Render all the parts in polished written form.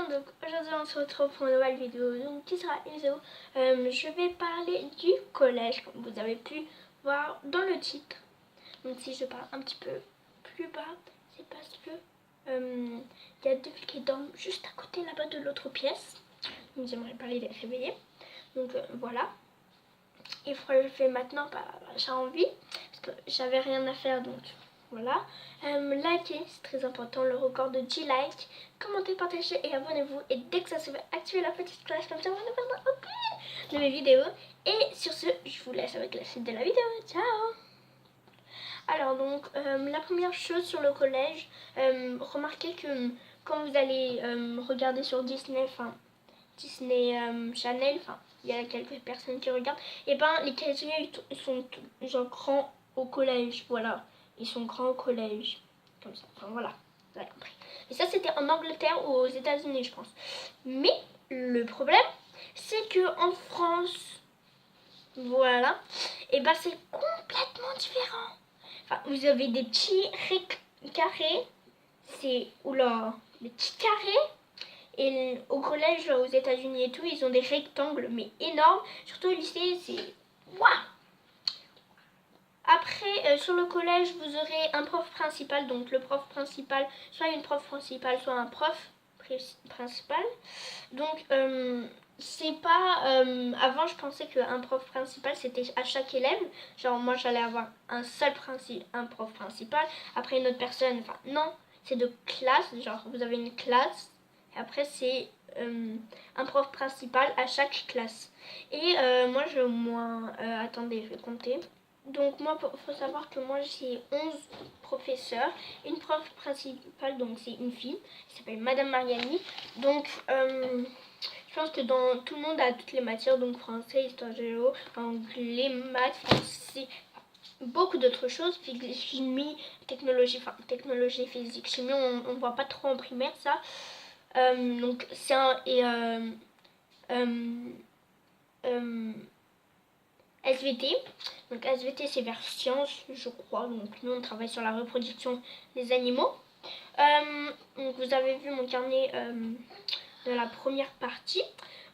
monde, donc aujourd'hui on se retrouve pour une nouvelle vidéo, donc qui sera une vidéo, je vais parler du collège comme vous avez pu voir dans le titre. Donc si je parle un petit peu plus bas, c'est parce que il y a deux filles qui dorment juste à côté là-bas de l'autre pièce, donc j'aimerais pas les réveiller, donc voilà. Et je fais maintenant, j'ai envie, parce que j'avais rien à faire, donc voilà. Likez, c'est très important, le record de 10 likes. Commentez, partagez et abonnez-vous. Et dès que ça se fait, activez la petite cloche comme ça, vous ne perdrez aucune de mes vidéos. Et sur ce, je vous laisse avec la suite de la vidéo. Ciao! Alors donc, la première chose sur le collège, remarquez que quand vous allez regarder sur Disney Channel, il y a quelques personnes qui regardent, et ben les casiniers ils sont genre grands au collège, voilà, ils sont grands au collège, comme ça, enfin voilà, vous avez compris. Et ça c'était en Angleterre ou aux États-Unis je pense. Mais le problème c'est que en France, voilà, et ben c'est complètement différent. Enfin, vous avez des petits carrés, c'est oula, des petits carrés. Et au collège, aux États-Unis et tout, ils ont des rectangles, mais énormes. Surtout au lycée, c'est waouh. Après, sur le collège, vous aurez un prof principal. Donc le prof principal, soit une prof principale, soit un prof principal. Donc c'est pas... avant, je pensais qu'un prof principal, c'était à chaque élève. Genre moi, j'allais avoir un prof principal. Après, une autre personne. Enfin, non, c'est de classe. Genre, vous avez une classe. Et après, c'est un prof principal à chaque classe. Et moi, attendez, je vais compter. Donc moi, il faut savoir que moi, j'ai 11 professeurs. Une prof principale, donc c'est une fille. Elle s'appelle Madame Mariani. Donc, je pense que dans tout le monde a toutes les matières. Donc français, histoire géo, anglais, maths, français, beaucoup d'autres choses, chimie, technologie, physique, chimie, on voit pas trop en primaire ça. Donc c'est un SVT. Donc SVT c'est vers sciences, je crois. Donc nous on travaille sur la reproduction des animaux. Donc vous avez vu mon carnet de la première partie.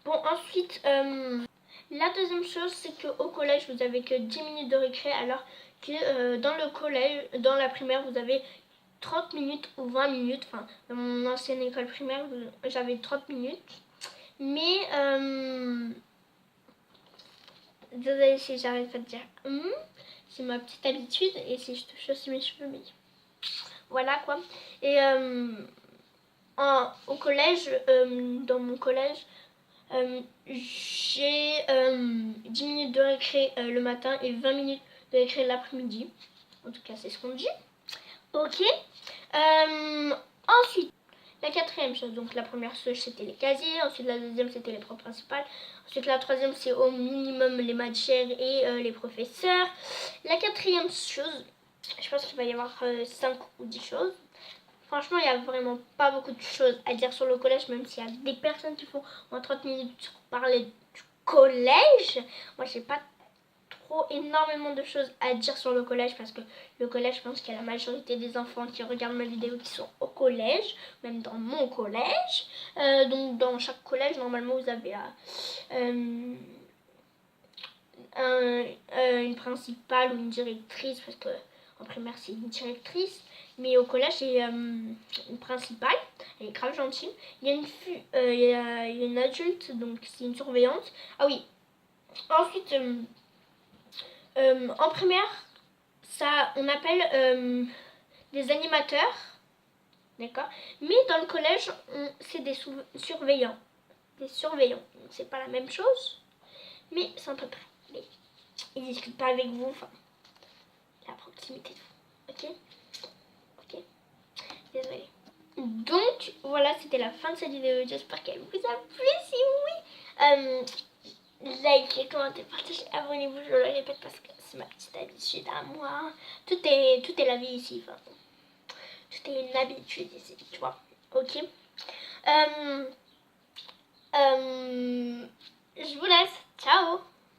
Bon ensuite la deuxième chose c'est qu'au collège vous avez que 10 minutes de récré, alors que dans le collège, dans la primaire vous avez 30 minutes ou 20 minutes. Enfin, dans mon ancienne école primaire, j'avais 30 minutes. Mais, désolée si j'arrête pas de dire c'est ma petite habitude et si je touche aussi mes cheveux, mais voilà quoi. Et au collège, dans mon collège, j'ai 10 minutes de récré le matin et 20 minutes de récré l'après-midi. En tout cas, c'est ce qu'on dit. Ok. Ensuite, la quatrième chose, donc la première chose c'était les casiers, ensuite la deuxième c'était les profs principales, ensuite la troisième c'est au minimum les matières et les professeurs. La quatrième chose, je pense qu'il va y avoir 5 ou 10 choses. Franchement, il n'y a vraiment pas beaucoup de choses à dire sur le collège, même s'il y a des personnes qui font en 30 minutes pour parler du collège. Moi, j'ai pas énormément de choses à dire sur le collège, parce que le collège, je pense qu'il y a la majorité des enfants qui regardent ma vidéo qui sont au collège, même dans mon collège. Donc dans chaque collège normalement vous avez une principale ou une directrice, parce que en primaire c'est une directrice, mais au collège c'est une principale, elle est grave gentille. Il y a il y a une adulte, donc c'est une surveillante. Ah oui, ensuite en primaire, ça, on appelle des animateurs, d'accord. Mais dans le collège, c'est des surveillants. Des surveillants. C'est pas la même chose, mais c'est à peu près. Mais ils discutent pas avec vous, enfin, la proximité de vous. Ok. Ok. Désolée. Donc voilà, c'était la fin de cette vidéo. J'espère qu'elle vous a plu. Si oui, likez, commentez, partagez, abonnez-vous, je le répète parce que c'est ma petite habitude à moi. Tout est la vie ici, enfin, tout est une habitude ici, tu vois. Ok. Je vous laisse. Ciao.